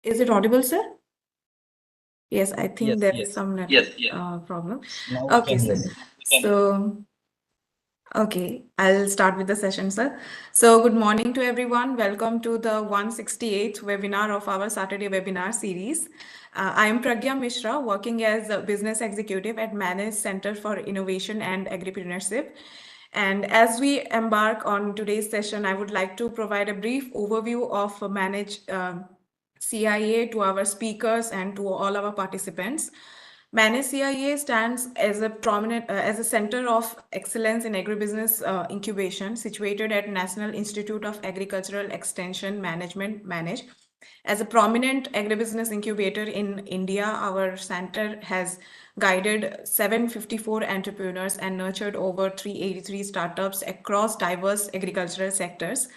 Is it audible, sir? Yes, I think Yes, there yes. is some network problem. Now we Okay, can sir. hear you. So, okay, I'll start with the session, sir. So, good morning to everyone. Welcome to the 168th webinar of our Saturday webinar series. I am Pragya Mishra, working as a business executive at MoA&FW Center for Innovation and Agripreneurship. And as we embark on today's session, I would like to provide a brief overview of Manage CIA to our speakers and to all our participants. MoA&FW CIA stands as a prominent as a center of excellence in agribusiness incubation, situated at National Institute of Agricultural Extension Management (MANAGE). As a prominent agribusiness incubator in India, our center has guided 754 entrepreneurs and nurtured over 383 startups across diverse agricultural sectors.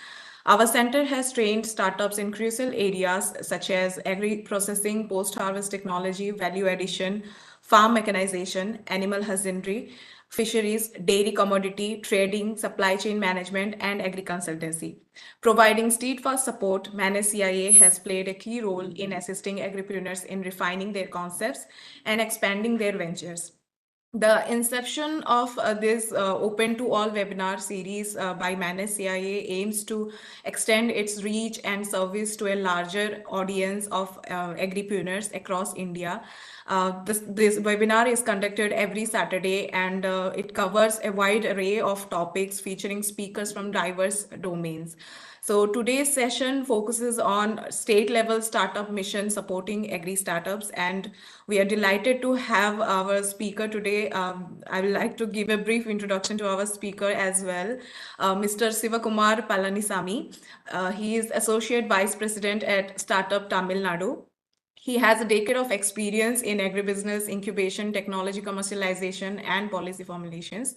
Our center has trained startups in crucial areas such as agri-processing, post-harvest technology, value addition, farm mechanization, animal husbandry, fisheries, dairy commodity, trading, supply chain management, and agri-consultancy. Providing steadfast support, MoA&FW CIA has played a key role in assisting agripreneurs in refining their concepts and expanding their ventures. The inception of this open to all webinar series by MoA&FW CIA aims to extend its reach and service to a larger audience of agripreneurs across India. This webinar is conducted every Saturday, and it covers a wide array of topics featuring speakers from diverse domains. So today's session focuses on state-level startup mission supporting agri-startups, and we are delighted to have our speaker today. I would like to give a brief introduction to our speaker as well, Mr. Sivakumar Palanisamy. He is Associate Vice President at Startup Tamil Nadu. He has a decade of experience in agribusiness incubation, technology commercialization, and policy formulations.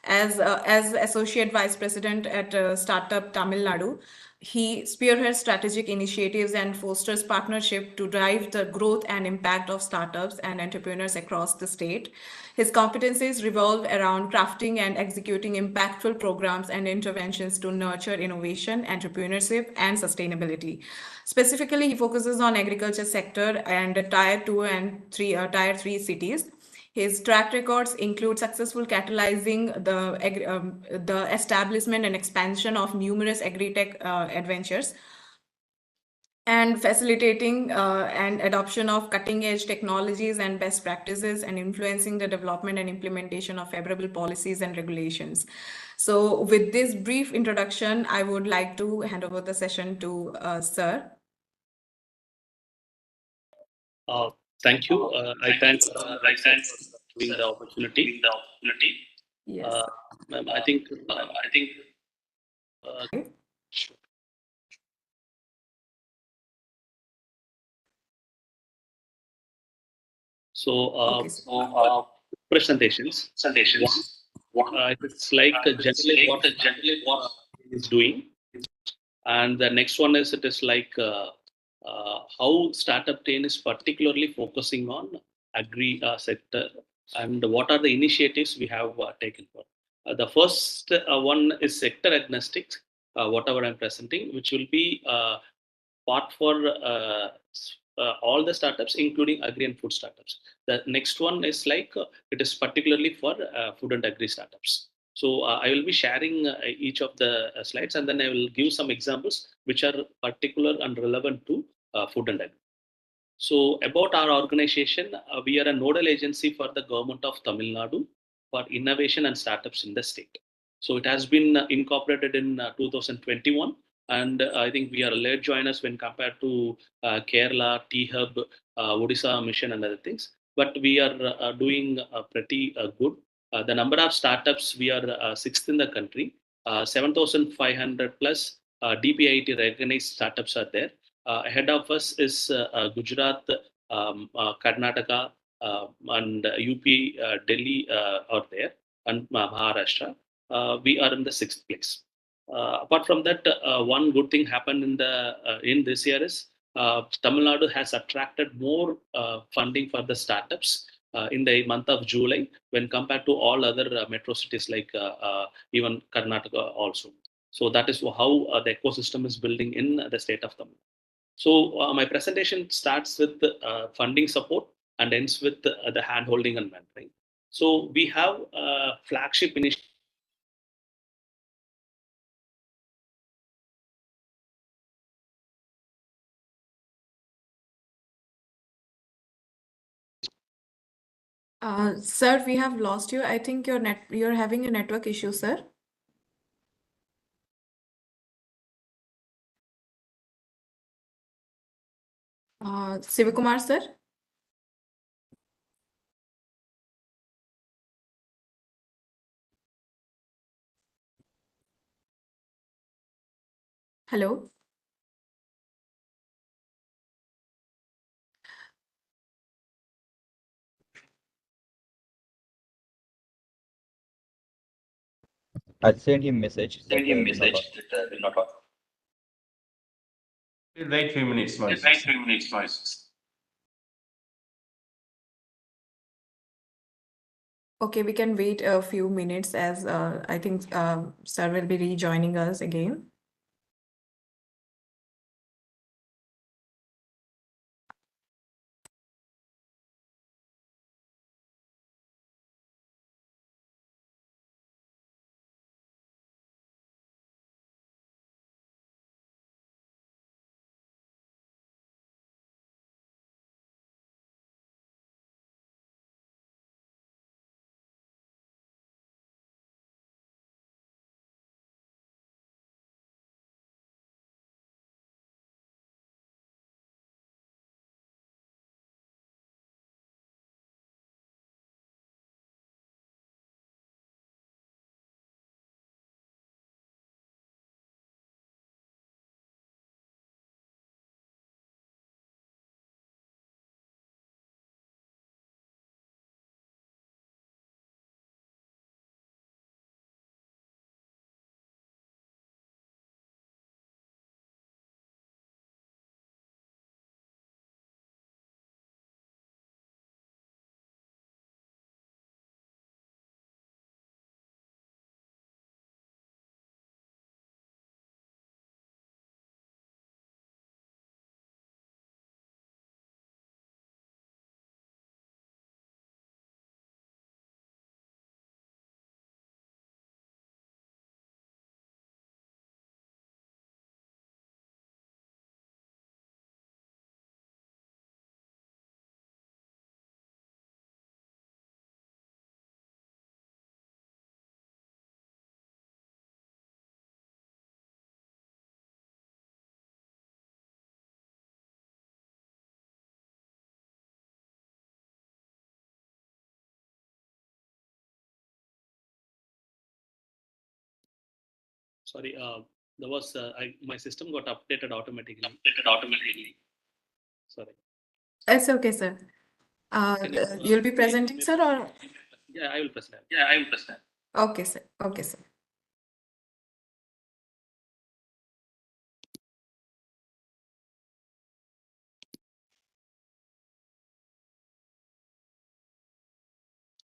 As Associate Vice President at Startup Tamil Nadu, he spearheads strategic initiatives and fosters partnership to drive the growth and impact of startups and entrepreneurs across the state. His competencies revolve around crafting and executing impactful programs and interventions to nurture innovation, entrepreneurship, and sustainability. Specifically, he focuses on agriculture sector and tier 2 and tier 3 cities. His track records include successful catalyzing the establishment and expansion of numerous agri-tech adventures, and facilitating and adoption of cutting-edge technologies and best practices, and influencing the development and implementation of favorable policies and regulations. So with this brief introduction, I would like to hand over the session to Sir. Thank you. I thank for giving the opportunity. Yes. Ma'am, I think. So, okay. presentations. It's like generally what is doing, and the next one is it is like how Startup 10 is particularly focusing on agri sector, and what are the initiatives we have taken for. The first one is sector agnostic, whatever I'm presenting, which will be part for all the startups, including agri and food startups. The next one is like it is particularly for food and agri startups. So I will be sharing each of the slides, and then I will give some examples which are particular and relevant to food and agri. So about our organization, we are a nodal agency for the government of Tamil Nadu for innovation and startups in the state. So it has been incorporated in 2021, and I think we are late joiners when compared to Kerala, T-Hub, Odisha Mission and other things. But we are doing pretty good. The number of startups, we are sixth in the country. 7,500 plus DPIIT recognized startups are there. Ahead of us is Gujarat, Karnataka, and UP, Delhi are there, and Maharashtra. We are in the sixth place. Apart from that, one good thing happened in this year is Tamil Nadu has attracted more funding for the startups in the month of July when compared to all other metro cities like even Karnataka also. So that is how the ecosystem is building in the state of Tamil Nadu. So my presentation starts with funding support and ends with the hand-holding and mentoring. So we have flagship initiative. Sir, we have lost you. I think you're having a network issue, sir. Sivakumar, sir. Hello. I sent him message that will not work. Wait few minutes, Moises. Okay, we can wait a few minutes as I think sir will be rejoining us again. Sorry, there was my system got updated automatically. Sorry. It's okay, sir. You'll be presenting, sir, or? Yeah, I will present. Okay, sir. Okay, sir.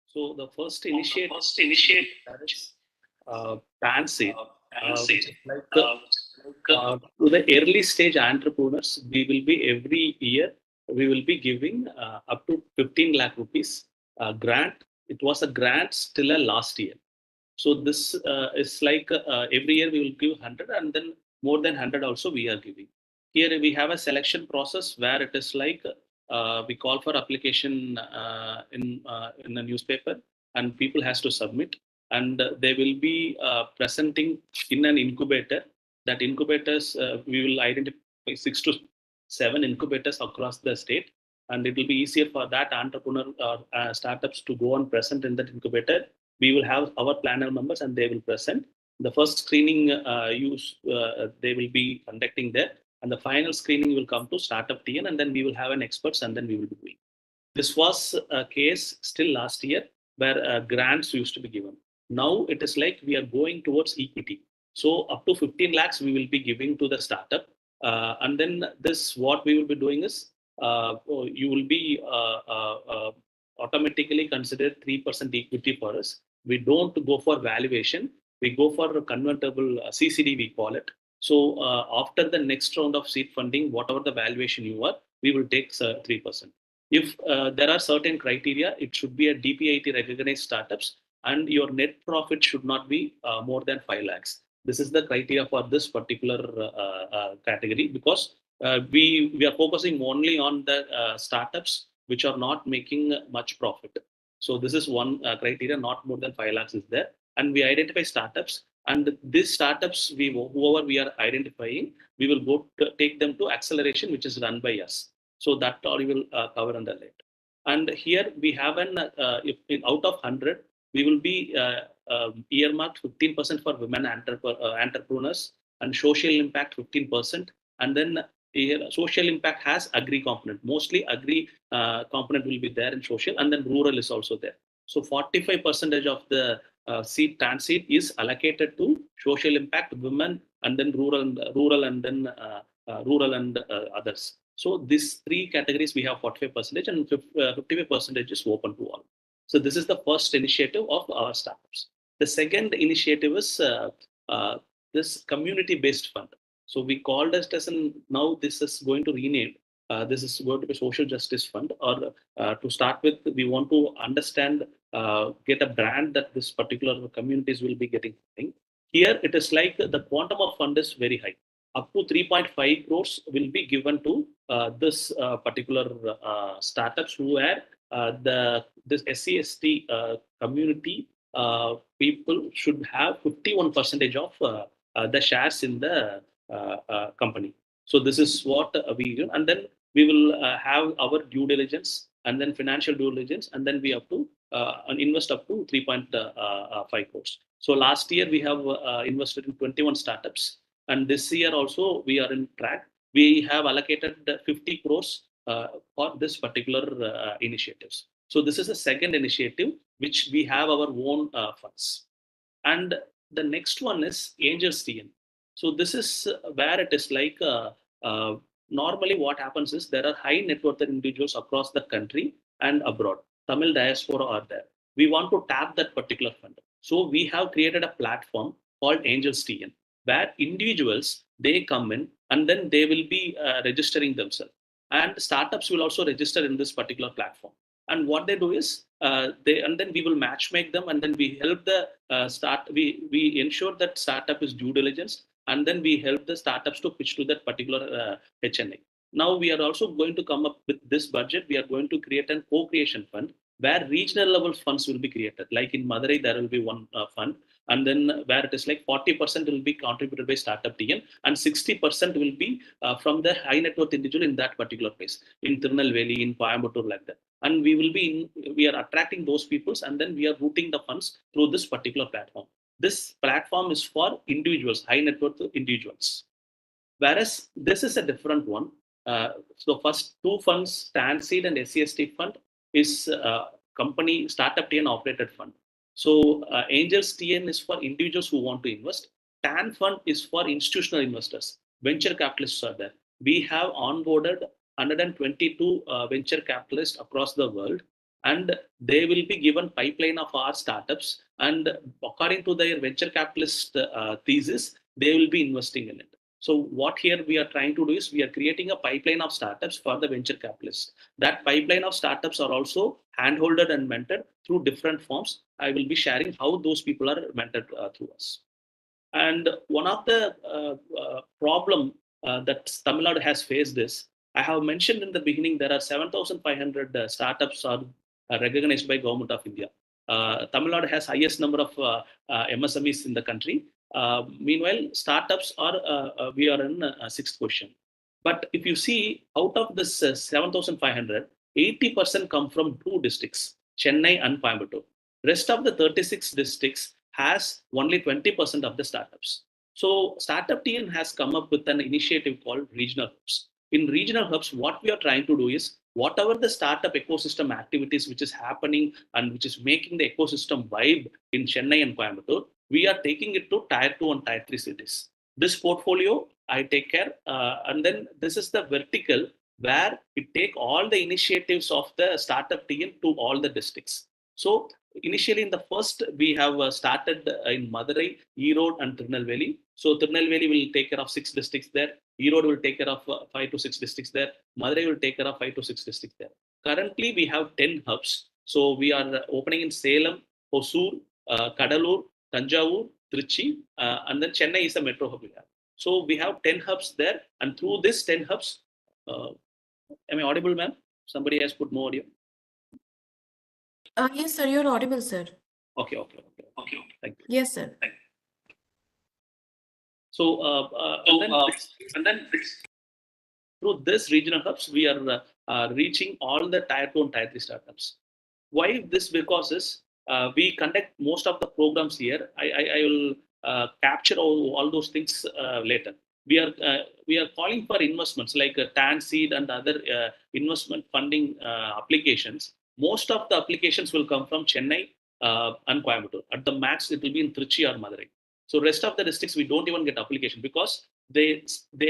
So the first initiative PANSEED, which is like to the early stage entrepreneurs, we will be every year we will be giving up to 15 lakh rupees grant. It was a grant still a last year. So this is like every year we will give 100 and then more than 100 also we are giving. Here we have a selection process where it is like we call for application in the newspaper and people has to submit and they will be presenting in an incubator. That incubators we will identify 6 to 7 incubators across the state and it will be easier for that entrepreneur or startups to go and present in that incubator. We will have our planner members and they will present. The first screening they will be conducting there and the final screening will come to startup TN and then we will have an experts and then we will be doing. This was a case still last year where grants used to be given. Now it is like we are going towards equity. So up to 15 lakhs we will be giving to the startup. And then this, what we will be doing is you will be automatically considered 3% equity for us. We don't go for valuation. We go for a convertible CCD, we call it. So after the next round of seed funding, whatever the valuation you are, we will take 3%. If there are certain criteria, it should be a DPIT recognized startups, and your net profit should not be more than 5 lakhs. This is the criteria for this particular category, because we are focusing only on the startups which are not making much profit. So this is one criteria, not more than 5 lakhs is there. And we identify startups, and these startups, whoever we are identifying, we will go to take them to acceleration, which is run by us. So that all we will cover under later. And here we have an, if out of 100, we will be earmarked 15% for women entrepreneurs, and social impact 15%. And then social impact has agri component. Mostly agri component will be there in social, and then rural is also there. So 45% of the seed transit is allocated to social impact, women, and then rural, and then rural and others. So these three categories we have 45%, and 55% is open to all. So this is the first initiative of our startups. The second initiative is this community-based fund. So we called it as now this is going to rename. This is going to be social justice fund, or to start with, we want to understand, get a brand that this particular communities will be getting. Here it is like the quantum of fund is very high. Up to 3.5 crores will be given to this particular startups who are this SC/ST community people should have 51% of the shares in the company. So this is what we do, and then we will have our due diligence, and then financial due diligence, and then we have to invest up to 3.5 crores. So last year we have invested in 21 startups, and this year also we are in track. We have allocated 50 crores for this particular initiatives. So this is the second initiative which we have our own funds. And the next one is Angels TN. So this is where it is like normally what happens is there are high net worth individuals across the country and abroad. Tamil diaspora are there. We want to tap that particular fund. So we have created a platform called Angels TN, where individuals, they come in and then they will be registering themselves. And startups will also register in this particular platform. And what they do is and then we will match make them, and then we help the we ensure that startup is due diligence, and then we help the startups to pitch to that particular HNA. Now we are also going to come up with this budget. We are going to create an co-creation fund where regional level funds will be created. Like in Madurai, there will be one fund, and then where it is like 40% will be contributed by startup TN, and 60% will be from the high net worth individual in that particular place, in Tirunelveli, in Coimbatore, like that. And we are attracting those peoples, and then we are routing the funds through this particular platform. This platform is for individuals, high net worth individuals. Whereas this is a different one. So first two funds, TANSEED and SCST fund, is company startup TN operated fund. So Angels TN is for individuals who want to invest. TAN fund is for institutional investors. Venture capitalists are there. We have onboarded 122 venture capitalists across the world, and they will be given pipeline of our startups, and according to their venture capitalist thesis, they will be investing in it. So what here we are trying to do is we are creating a pipeline of startups for the venture capitalists. That pipeline of startups are also handholded and mentored through different forms. I will be sharing how those people are mentored through us. And one of the problem that Tamil Nadu has faced is, I have mentioned in the beginning, there are 7,500 startups are recognized by Government of India. Tamil Nadu has highest number of MSMEs in the country. Meanwhile, startups are, we are in sixth position. But if you see, out of this 7,500, 80% come from two districts, Chennai and Coimbatore. Rest of the 36 districts has only 20% of the startups. So Startup TN has come up with an initiative called Regional Hubs. In Regional Hubs, what we are trying to do is, whatever the startup ecosystem activities which is happening and which is making the ecosystem vibe in Chennai and Coimbatore, we are taking it to Tier 2 and Tier 3 cities. This portfolio, I take care, and then this is the vertical where we take all the initiatives of the Startup TN to all the districts. So initially in the first, we have started in Madurai, Erode and Tirunelveli. So Tirunelveli will take care of 6 districts there. Erode will take care of 5 to 6 districts there. Madurai will take care of 5 to 6 districts there. Currently, we have 10 hubs. So we are opening in Salem, Hosur, Kadalur, Tanjavur, Trichy, and then Chennai is a metro hub we have. So we have 10 hubs there, and through this 10 hubs, am I audible, ma'am? Somebody has put more audio. Yes, sir, you're audible, sir. Okay. Thank you. Yes, sir. So, and then through this regional hubs, we are reaching all the tier 2 and tier 3 startups. Why this? Because we conduct most of the programs here. I will capture all those things later. We are calling for investments like TAN seed and other investment funding applications. Most of the applications will come from Chennai and Coimbatore. At the max, it will be in Trichy or Madurai. So rest of the districts, we don't even get application because they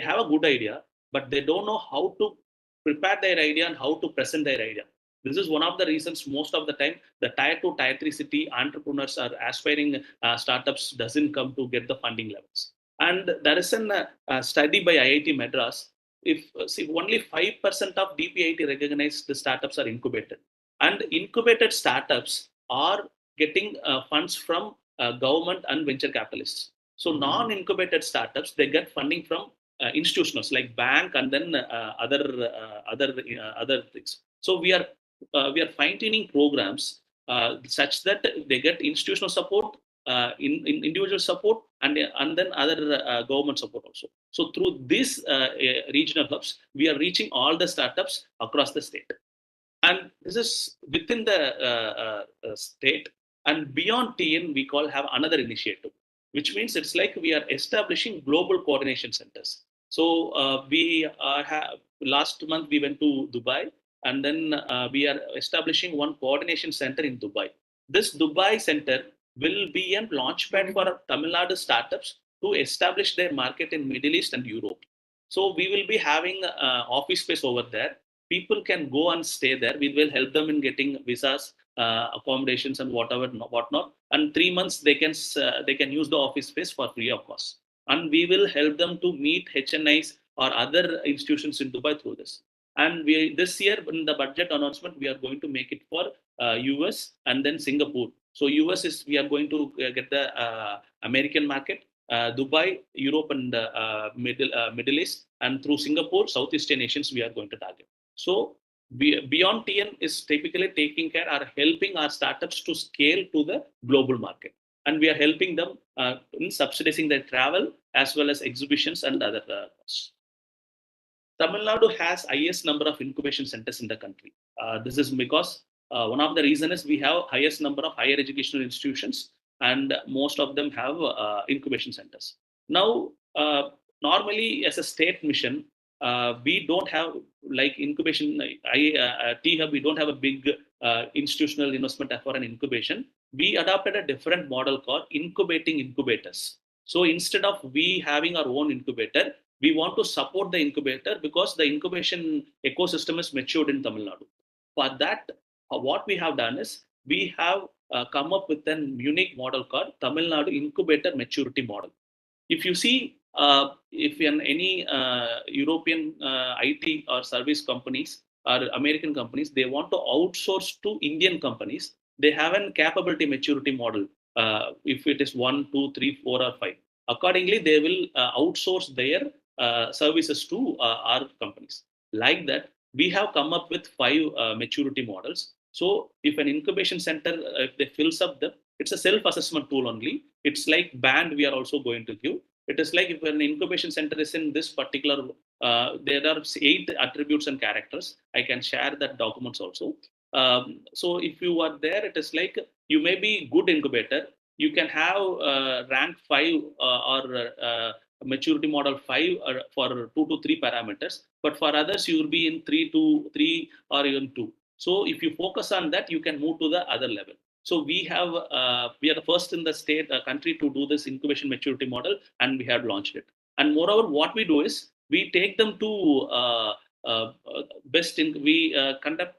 have a good idea, but they don't know how to prepare their idea and how to present their idea. This is one of the reasons most of the time the tier 2, tier 3 city entrepreneurs are aspiring startups doesn't come to get the funding levels. And there is a study by IIT Madras. If only 5% of DPIT recognized the startups are incubated, and incubated startups are getting funds from government and venture capitalists. So non-incubated startups, they get funding from institutionals like bank and then other things. So we are fine-tuning programs such that they get institutional support, in individual support, and then other government support also. So through these regional hubs, we are reaching all the startups across the state. And this is within the state, and beyond TN, we have another initiative, which means it's like we are establishing global coordination centers. So we have last month we went to Dubai, and then we are establishing one coordination center in Dubai. This Dubai center will be a launchpad for Tamil Nadu startups to establish their market in Middle East and Europe. So we will be having office space over there. People can go and stay there. We will help them in getting visas, accommodations, and whatnot. And 3 months they can use the office space for free of cost. And we will help them to meet HNIs or other institutions in Dubai through this. And this year in the budget announcement, we are going to make it for US and then Singapore. So US is we are going to get the American market, Dubai, Europe, and Middle East, and through Singapore, Southeast Asians we are going to target. So beyond TN is typically taking care or helping our startups to scale to the global market. And we are helping them in subsidizing their travel as well as exhibitions and other costs. Tamil Nadu has highest number of incubation centers in the country. This is because one of the reasons is we have highest number of higher educational institutions, and most of them have incubation centers. Now, normally as a state mission, we don't have like incubation, T-Hub, we don't have a big institutional investment for an incubation. We adopted a different model called incubating incubators. So instead of we having our own incubator, we want to support the incubator because the incubation ecosystem is matured in Tamil Nadu. For that, what we have done is we have come up with a unique model called Tamil Nadu Incubator Maturity Model. If you see, if in any European IT or service companies or American companies, they want to outsource to Indian companies, they have a capability maturity model. If it is 1, 2, 3, 4, or 5, accordingly, they will outsource their services to our companies. Like that, we have come up with 5 maturity models. So if an incubation center, if they fills up it's a self-assessment tool only. It's like band we are also going to give. It is like if an incubation center is in this particular, there are 8 attributes and characters. I can share that documents also. So if you are there, it is like you may be good incubator. You can have rank 5 or maturity model 5 for 2 to 3 parameters. But for others, you will be in 3 to 3 or even 2. So if you focus on that, you can move to the other level. So we are the first in the state country to do this incubation maturity model, and we have launched it. And moreover, what we do is we take them to we conduct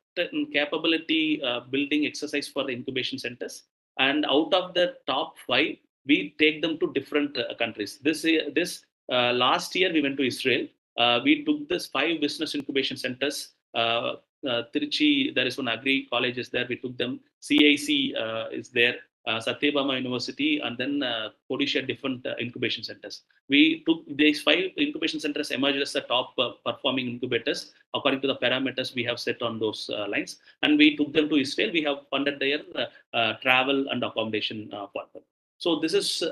capability building exercise for the incubation centers. And out of the top 5, we take them to different countries. This last year we went to Israel. We took this 5 business incubation centers. Trichy, there is one Agri college is there. We took them. CIC is there. Satyabama University, and then Odisha different incubation centers. We took these 5 incubation centers emerged as the top performing incubators according to the parameters we have set on those lines, and we took them to Israel. We have funded their travel and accommodation for them. So this is,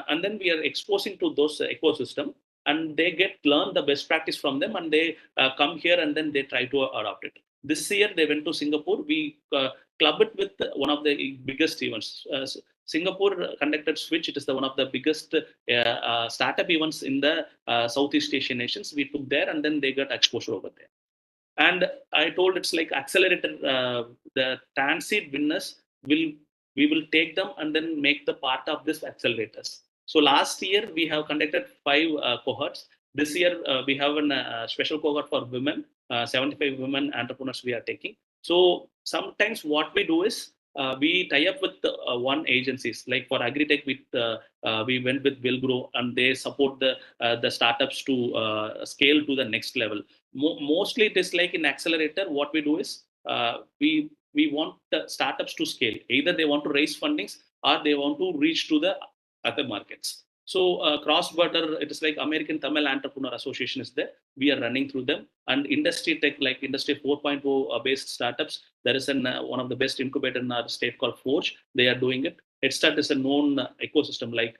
and then we are exposing to those ecosystem, and they learn the best practice from them, and they come here and then they try to adopt it. This year they went to Singapore. We club it with one of the biggest events. Singapore conducted Switch. It is one of the biggest startup events in the Southeast Asian nations. We took there, and then they got exposure over there. And I told it's like accelerator. The Tanseed winners we will take them and then make the part of this accelerators. So last year we have conducted 5 cohorts. This year we have a special cohort for women. 75 women entrepreneurs we are taking. So sometimes what we do is we tie up with one agencies. Like for Agritech, we went with Willgrow, and they support the startups to scale to the next level. Mostly it is like in accelerator. What we do is we want the startups to scale. Either they want to raise fundings or they want to reach to the other markets. So cross-border, it is like American Tamil Entrepreneur Association is there. We are running through them. And industry tech, like Industry 4.0 based startups, there is one of the best incubator in our state called Forge. They are doing it. HeadStart is a known ecosystem like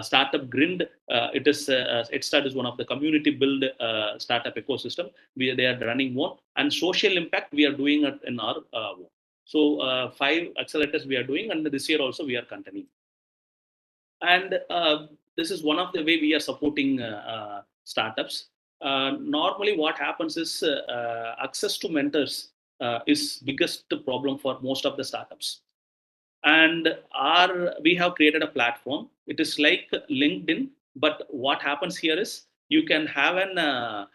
Startup Grind. HeadStart is one of the community build startup ecosystem. They are running one. And social impact, we are doing it in our own. So 5 accelerators we are doing, and this year also we are continuing. And this is one of the way we are supporting startups. Normally what happens is access to mentors is biggest problem for most of the startups. And we have created a platform. It is like LinkedIn, but what happens here is you can have an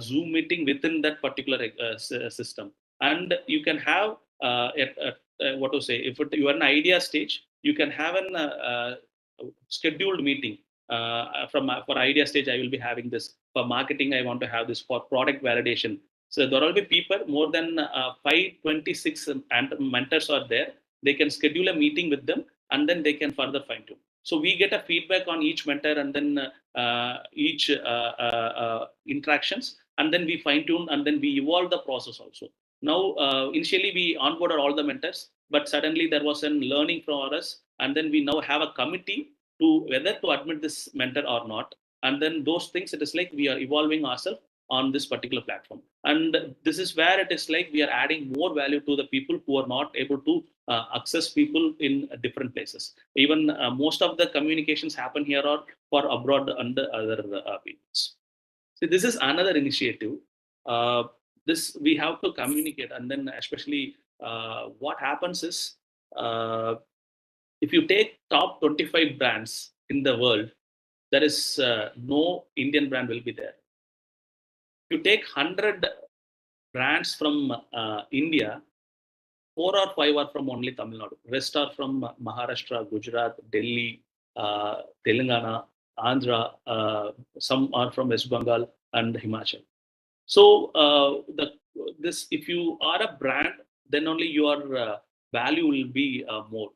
Zoom meeting within that particular system, and you can have what to say, if you are an idea stage, you can have an scheduled meeting. For idea stage, I will be having this. For marketing, I want to have this. For product validation, so there will be people more than 526 mentors are there. They can schedule a meeting with them, and then they can further fine tune. So we get a feedback on each mentor, and then each interactions, and then we fine tune, and then we evolve the process also. Now, initially we onboarded all the mentors, but suddenly there was a learning from us, and then we now have a committee to whether to admit this mentor or not. And then those things, it is like we are evolving ourselves on this particular platform. And this is where it is like we are adding more value to the people who are not able to access people in different places. Even most of the communications happen here or for abroad under other peoples. So this is another initiative. This we have to communicate, and then especially what happens is if you take top 25 brands in the world, there is no Indian brand will be there. If you take 100 brands from India, 4 or 5 are from only Tamil Nadu. Rest are from Maharashtra, Gujarat, Delhi, Telangana, Andhra. Some are from West Bengal and Himachal. So if you are a brand, then only your value will be more.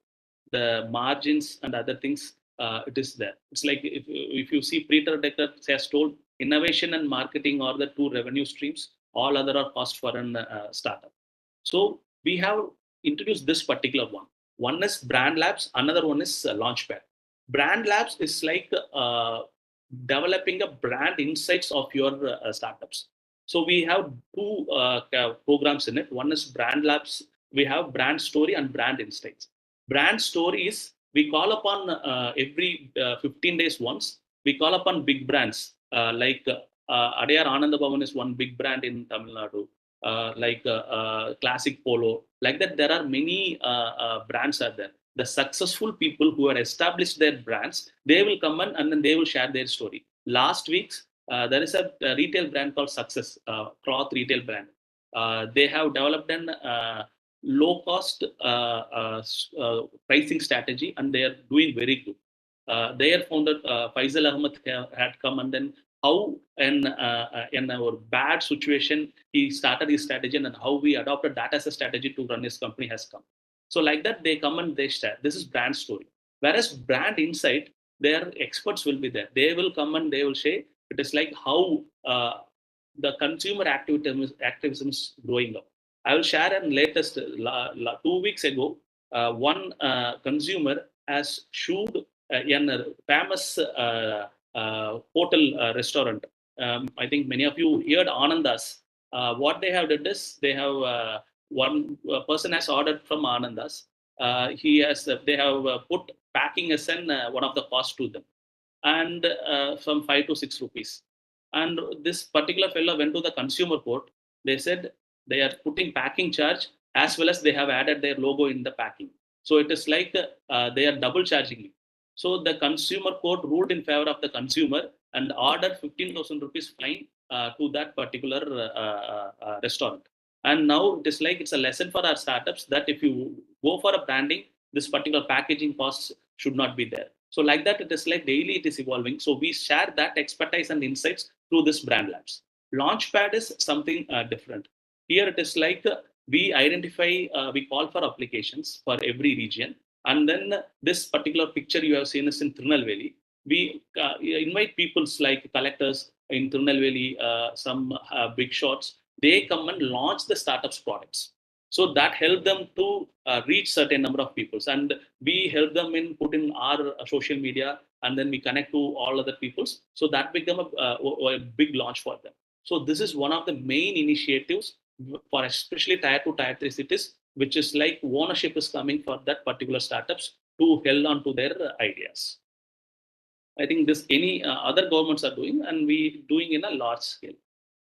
The margins and other things, it is there. It's like if you see Peter Decker has told, innovation and marketing are the 2 revenue streams. All other are cost for an startup. So we have introduced this particular one. One is Brand Labs. Another one is Launchpad. Brand Labs is like developing a brand insights of your startups. So we have 2 programs in it. One is Brand Labs. We have Brand Story and Brand Insights. Brand Story is we call upon every 15 days once. We call upon big brands like Adayar Ananda Bhavan is one big brand in Tamil Nadu. Like Classic Polo, like that. There are many brands are there. The successful people who have established their brands, they will come and then they will share their story. Last week's there is a retail brand called Success, cloth retail brand. They have developed an low cost pricing strategy, and they are doing very good. Their founder Faisal Ahmed had come, and then how in our bad situation he started his strategy, and how we adopted that as a strategy to run his company has come. So like that, they come and they share. This is brand story. Whereas brand insight, their experts will be there. They will come and they will say it is like how the consumer activism is growing up. I will share an latest 2 weeks ago. One consumer has sued a famous hotel restaurant. I think many of you heard Anandas. What they have did is they have one person has ordered from Anandas. They have put packing as one of the cost to them, and from 5 to 6 rupees. And this particular fellow went to the consumer court. They said they are putting packing charge as well as they have added their logo in the packing. So it is like they are double charging me. So the consumer court ruled in favor of the consumer and ordered 15,000 rupees fine to that particular restaurant. And now it is like it's a lesson for our startups that if you go for a branding, this particular packaging costs should not be there. So like that, it is like daily it is evolving. So we share that expertise and insights through this brand labs. Launchpad is something different. Here it is like we identify, we call for applications for every region. And then this particular picture you have seen is in Tirunelveli. We invite people like collectors in Tirunelveli, some big shots. They come and launch the startups products. So that helped them to reach certain number of people. And we help them in putting our social media, and then we connect to all other peoples. So that become a big launch for them. So this is one of the main initiatives for especially tier 2, tier 3 cities, which is like ownership is coming for that particular startups to hold on to their ideas. I think this any other governments are doing, and we doing in a large scale.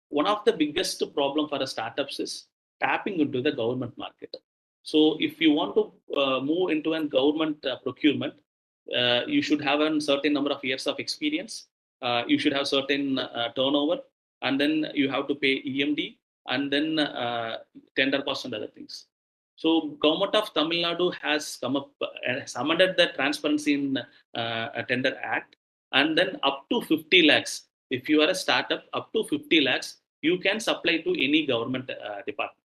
One of the biggest problem for the startups is tapping into the government market. So if you want to move into a government procurement, you should have a certain number of years of experience. You should have certain turnover, and then you have to pay EMD, and then tender costs and other things. So government of Tamil Nadu has come up, amended the Transparency in Tender Act, and then up to 50 lakhs. If you are a startup, up to 50 lakhs, you can supply to any government department.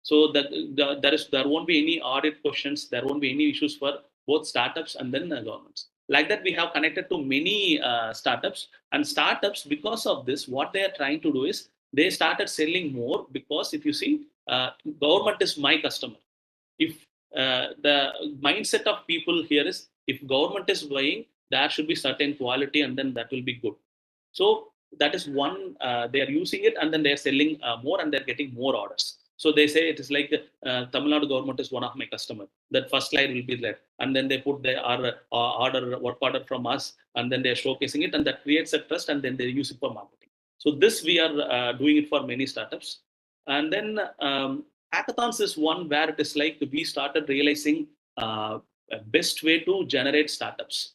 So there won't be any audit questions. There won't be any issues for both startups and then governments. Like that, we have connected to many startups, and startups, because of this, what they are trying to do is they started selling more, because if you see, government is my customer. If the mindset of people here is, if government is buying, there should be certain quality, and then that will be good. So that is one, they are using it, and then they are selling more, and they're getting more orders. So they say it is like Tamil Nadu government is one of my customer. That first slide will be there, and then they put their work order from us, and then they're showcasing it, and that creates a trust, and then they use it for marketing. So this we are doing it for many startups. And then hackathons is one where it is like we started realizing a best way to generate startups.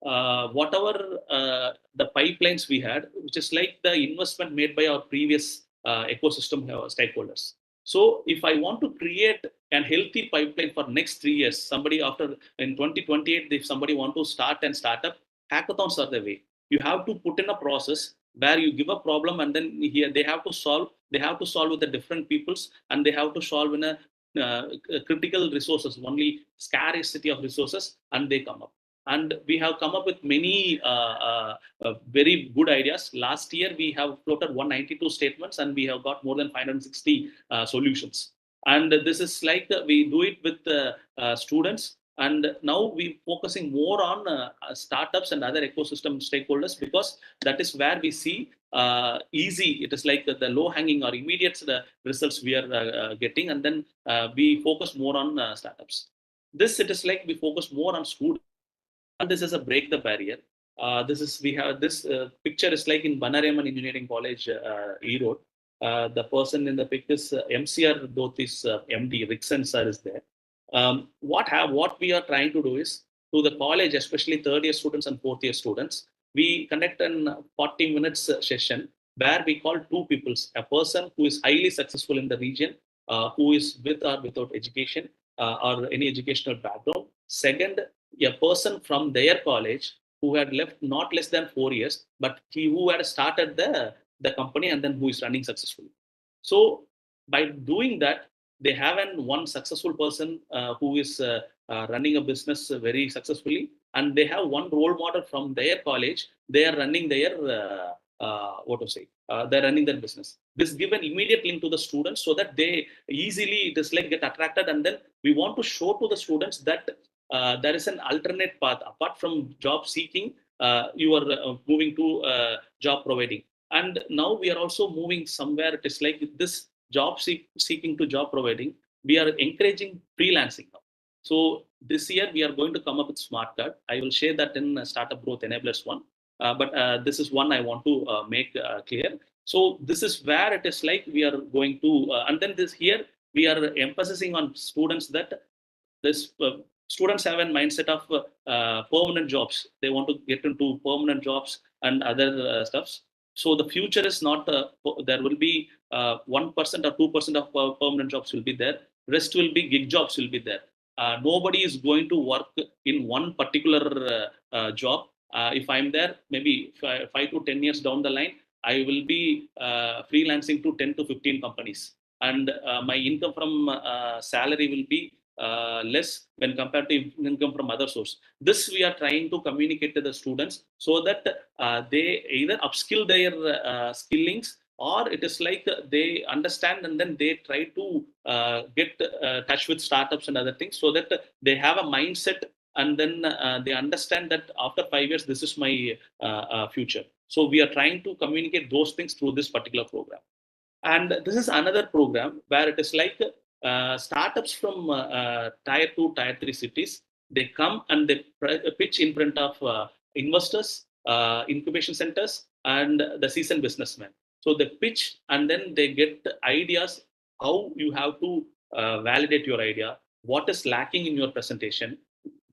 Whatever the pipelines we had, which is like the investment made by our previous ecosystem stakeholders. So if I want to create a healthy pipeline for next 3 years, somebody after in 2028, if somebody want to start and startup, hackathons are the way. You have to put in a process where you give a problem, and then here they have to solve. They have to solve with the different peoples, and they have to solve in a critical resources, only scarcity of resources, and they come up. And we have come up with many very good ideas. Last year, we have floated 192 statements, and we have got more than 560 solutions. And this is like we do it with students. And now we're focusing more on startups and other ecosystem stakeholders, because that is where we see easy. It is like the low-hanging or immediate results we are getting, and then we focus more on startups. It is like we focus more on students. And this is a break the barrier. We have this picture is like in Banaraman Engineering College, Erode. The person in the pic is MCR Dhotis MD Rickson sir is there. What we are trying to do is, to the college, especially third year students and fourth year students, we conduct a 40 minutes session where we call two peoples: a person who is highly successful in the region, who is with or without education or any educational background. Second, a person from their college who had left not less than 4 years, but who had started the company and then who is running successfully. So by doing that, they have one successful person who is running a business very successfully, and they have one role model from their college. They are running their they're running their business. This give an immediate link to the students so that they easily get attracted, and then we want to show to the students that there is an alternate path apart from job seeking. You are moving to job providing, and now we are also moving somewhere. It is like this job seeking to job providing. We are encouraging freelancing now. So this year we are going to come up with smart card. I will share that in Startup Growth Enablers 1. But this is one I want to make clear. So this is where it is like we are going to, and then this here we are emphasizing on students that this students have a mindset of permanent jobs. They want to get into permanent jobs and other stuffs. So the future is not there will be 1% or 2% of permanent jobs will be there. Rest will be gig jobs will be there. Nobody is going to work in one particular job. If I'm there, maybe 5 to 10 years down the line, I will be freelancing to 10 to 15 companies, and my income from salary will be less when compared to income from other source. This we are trying to communicate to the students so that they either upskill their skillings, or it is like they understand and then they try to get touch with startups and other things, so that they have a mindset, and then they understand that after 5 years this is my future. So we are trying to communicate those things through this particular program. And this is another program where it is like startups from tier 2, tier 3 cities. They come and they pitch in front of investors, incubation centers, and the seasoned businessmen. So they pitch and then they get ideas how you have to validate your idea, what is lacking in your presentation,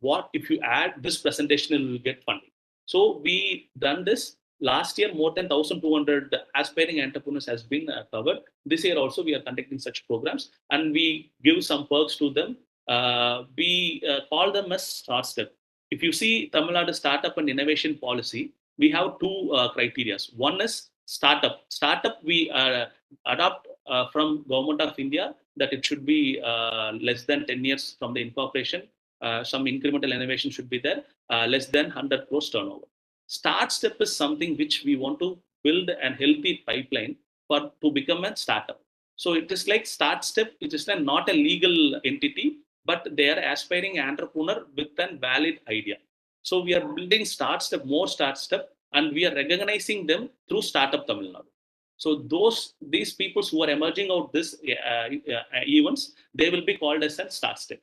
what if you add this presentation, you will get funding. So we done this. Last year, more than 1,200 aspiring entrepreneurs has been covered. This year also, we are conducting such programs, and we give some perks to them. We call them as Start Step. If you see Tamil Nadu Startup and Innovation Policy, we have two criteria. One is startup. Startup we adopt from Government of India that it should be less than 10 years from the incorporation. Some incremental innovation should be there, less than 100 crores turnover. Start Step is something which we want to build a healthy pipeline for to become a startup. So it is like Start Step, it is not a legal entity, but they are aspiring entrepreneur with a valid idea. So we are building Start Step, more Start Step, and we are recognizing them through Startup Tamil Nadu. So these people who are emerging out this events, they will be called as a Start Step.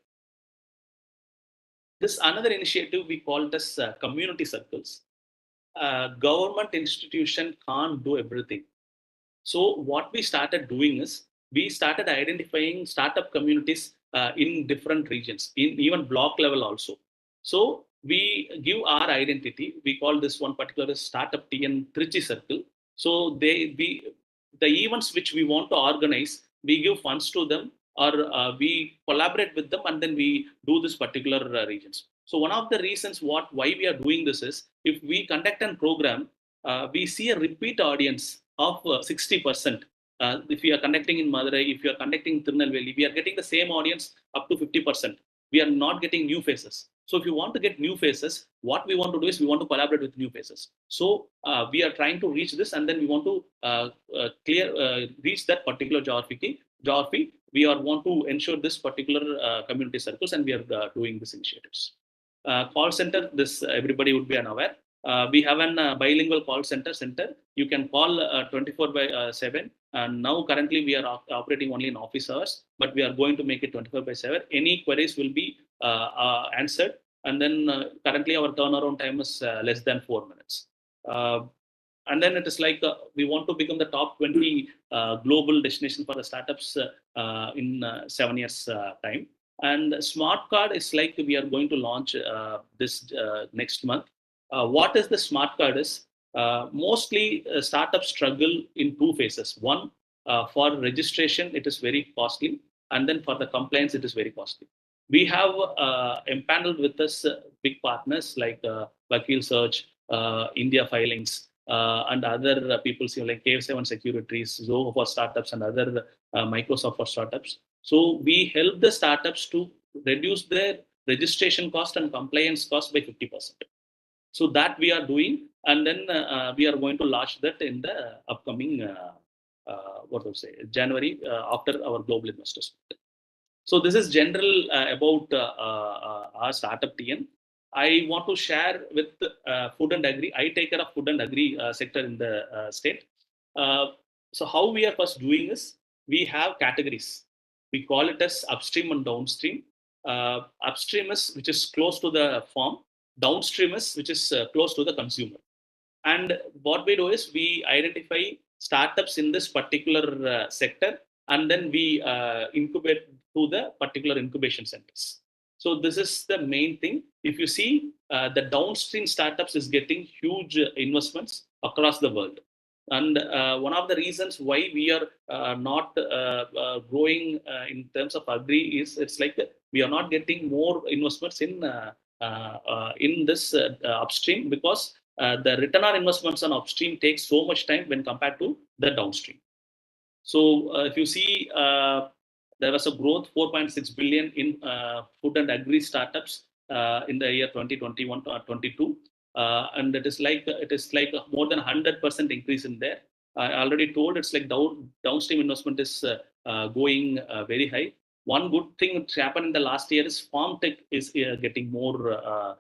This another initiative we call as community circles. Government institution can't do everything. So what we started doing is we started identifying startup communities in different regions, in even block level also. So we give our identity. We call this one particular Startup TN Trichy Circle. So the events which we want to organize, we give funds to them, or we collaborate with them, and then we do this particular regions. So one of the reasons why we are doing this is, if we conduct a program, we see a repeat audience of 60%. If we are conducting in Madurai, if you are conducting in Tirunelveli, we are getting the same audience up to 50%. We are not getting new faces. So if you want to get new faces, what we want to do is we want to collaborate with new faces. So we are trying to reach this, and then we want to reach that particular geography. We want to ensure this particular community circles, and we are doing these initiatives. Call center, this everybody would be unaware. We have a bilingual call center. You can call 24/7. And now currently we are operating only in office hours, but we are going to make it 24/7. Any queries will be answered. And then currently our turnaround time is less than 4 minutes. And then it is like we want to become the top 20 global destination for the startups in 7 years time. And Smart Card is like we are going to launch this next month. What is the Smart Card is? Mostly startups struggle in two phases. One, for registration, it is very costly. And then for the compliance, it is very costly. We have empaneled with us big partners like Vakil Search, India Filings, and other people like K7 Securities, Zoho for Startups, and other Microsoft for Startups. So we help the startups to reduce their registration cost and compliance cost by 50%. So that we are doing, and then we are going to launch that in the upcoming, January after our global investors. So this is general about our startup TN. I want to share with food and agri. I take care of food and agri sector in the state. So how we are first doing is, we have categories. We call it as upstream and downstream. Upstream is which is close to the farm. Downstream is which is close to the consumer. And what we do is, we identify startups in this particular sector, and then we incubate to the particular incubation centers. So this is the main thing. If you see, the downstream startups is getting huge investments across the world. And one of the reasons why we are not growing in terms of agri is, it's like we are not getting more investments in this upstream, because the return on investments on upstream takes so much time when compared to the downstream. So if you see, there was a growth 4.6 billion in food and agri startups in the year 2021-22, and it is like more than 100% increase in there. I already told, it's like downstream investment is going very high. One good thing which happened in the last year is farm tech is getting more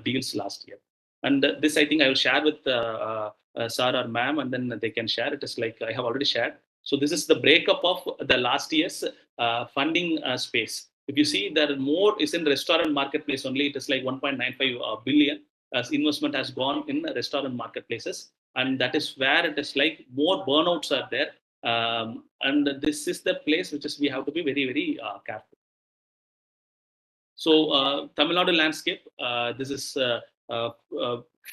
deals last year. And this, I think, I will share with sir or ma'am, and then they can share. It is like I have already shared. So this is the breakup of the last year's funding space. If you see, there more is in restaurant marketplace only. It is like 1.95 billion as investment has gone in restaurant marketplaces, and that is where it is like more burnouts are there. And this is the place which is we have to be very, very careful. So Tamil Nadu landscape, this is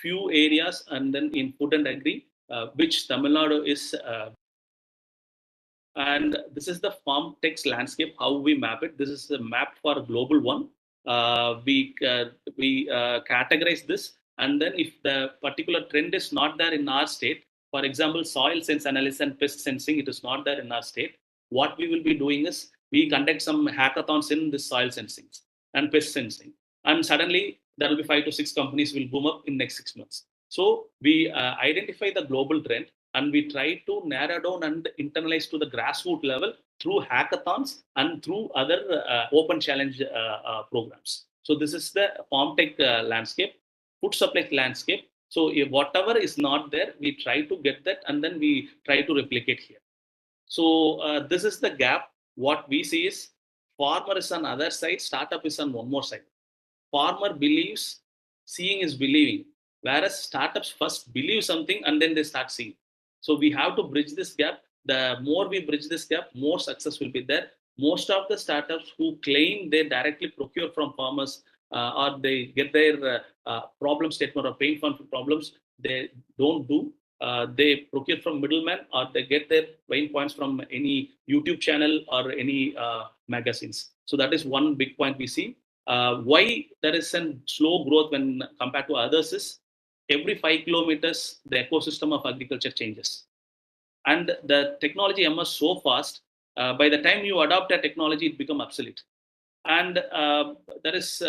few areas, and then in food and agri, which Tamil Nadu is. And this is the farm tech's landscape, how we map it. This is a map for a global one. We categorize this, and then if the particular trend is not there in our state, for example, soil sense analysis and pest sensing, it is not there in our state. What we will be doing is, we conduct some hackathons in this soil sensing and pest sensing, and suddenly there will be 5 to 6 companies will boom up in next 6 months. So we identify the global trend, and we try to narrow down and internalize to the grassroots level through hackathons and through other open challenge programs. So this is the farm tech landscape, food supply landscape. So if whatever is not there, we try to get that, and then we try to replicate here. So this is the gap. What we see is, farmer is on other side, startup is on one more side. Farmer believes, seeing is believing, whereas startups first believe something and then they start seeing. So we have to bridge this gap. The more we bridge this gap, more success will be there. Most of the startups who claim they directly procure from farmers, or they get their problem statement or pain point problems, they don't do. They procure from middlemen, or they get their pain points from any YouTube channel or any magazines. So that is one big point we see. Why there is a slow growth when compared to others is, every 5 kilometers, the ecosystem of agriculture changes. And the technology emerges so fast, by the time you adopt a technology, it becomes obsolete. And there is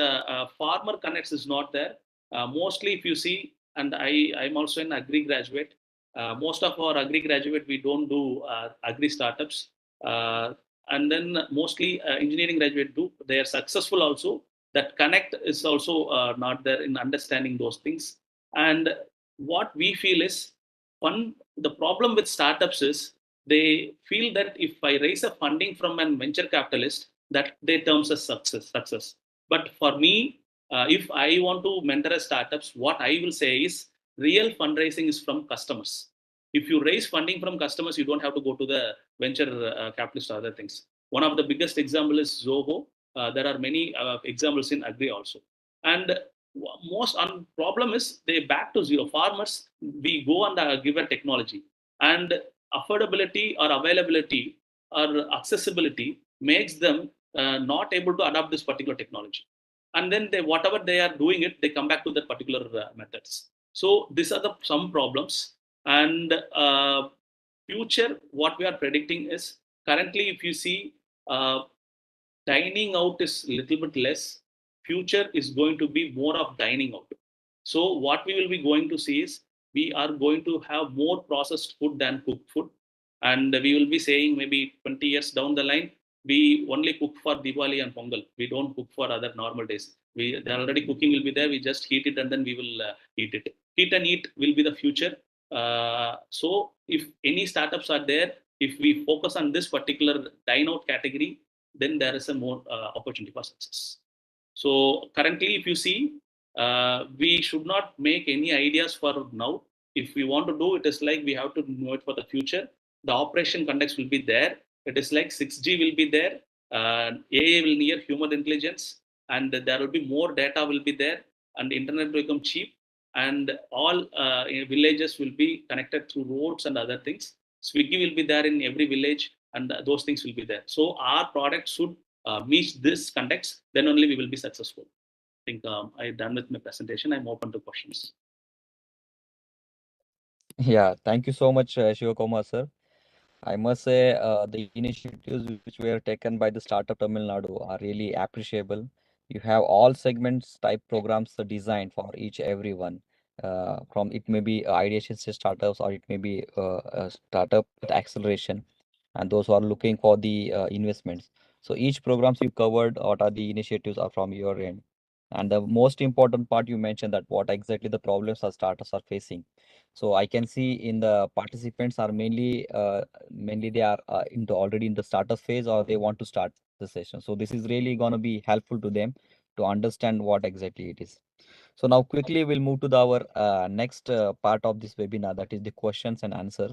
farmer connects is not there. Mostly if you see, and I'm also an agri graduate, most of our agri graduate, we don't do agri startups. And then mostly engineering graduate do. They are successful also. That connect is also not there in understanding those things. And what we feel is, the problem with startups is, they feel that if I raise a funding from a venture capitalist, that they terms as success. But for me, if I want to mentor startups, what I will say is, real fundraising is from customers. If you raise funding from customers, you don't have to go to the venture capitalist or other things. One of the biggest example is Zoho. There are many examples in agri also. And most problem is, they back to zero. Farmers, we go and give a technology, and affordability or availability or accessibility makes them not able to adopt this particular technology. And then whatever they are doing it, they come back to that particular methods. So these are some problems. And future, what we are predicting is currently, if you see, dining out is a little bit less. Future is going to be more of dining out. So what we will be going to see is we are going to have more processed food than cooked food. And we will be saying maybe 20 years down the line, we only cook for Diwali and Pongal. We don't cook for other normal days. The already cooking will be there. We just heat it and then we will eat it. Heat and eat will be the future. So if any startups are there, if we focus on this particular dine out category, then there is a more opportunity for success. So currently, if you see, we should not make any ideas for now. If we want to do it, is like we have to know it for the future. The operation context will be there. It is like 6G will be there. AI will near human intelligence, and there will be more data will be there, and internet will become cheap, and all villages will be connected through roads and other things. Swiggy will be there in every village, and those things will be there. So our product should meet this context, then only we will be successful. I think I'm done with my presentation. I'm open to questions. Yeah, thank you so much, Shivakumar sir. I must say the initiatives which were taken by the Startup Tamil Nadu are really appreciable. You have all segments type programs designed for each everyone. From it may be ideation stage startups or it may be a startup with acceleration, and those who are looking for the investments. So each programs you covered, what are the initiatives are from your end, and the most important part you mentioned that what exactly the problems our startups are facing. So I can see in the participants are mainly they are already in the startup phase or they want to start the session. So this is really going to be helpful to them to understand what exactly it is. So now quickly we'll move to our next part of this webinar, that is the questions and answers.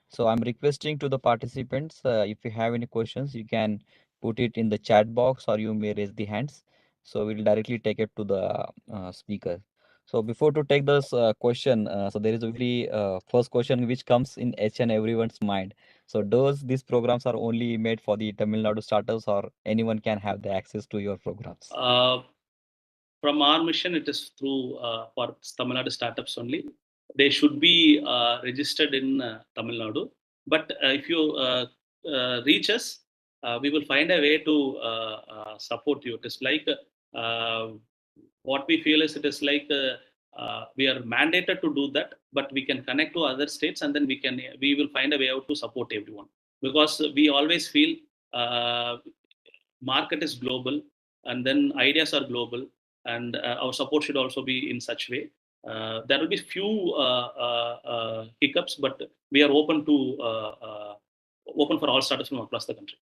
So I'm requesting to the participants, if you have any questions, you can put it in the chat box or you may raise the hands. So we'll directly take it to the speaker. So before to take this question, so there is a very first question which comes in each and everyone's mind. So does these programs are only made for the Tamil Nadu startups or anyone can have the access to your programs? From our mission, it is through for Tamil Nadu startups only. They should be registered in Tamil Nadu. But if you reach us, we will find a way to support you. It is like what we feel is it is like we are mandated to do that, but we can connect to other states and then we will find a way out to support everyone, because we always feel market is global and then ideas are global, and our support should also be in such way. There will be few hiccups, but we are open to open for all startups from across the country.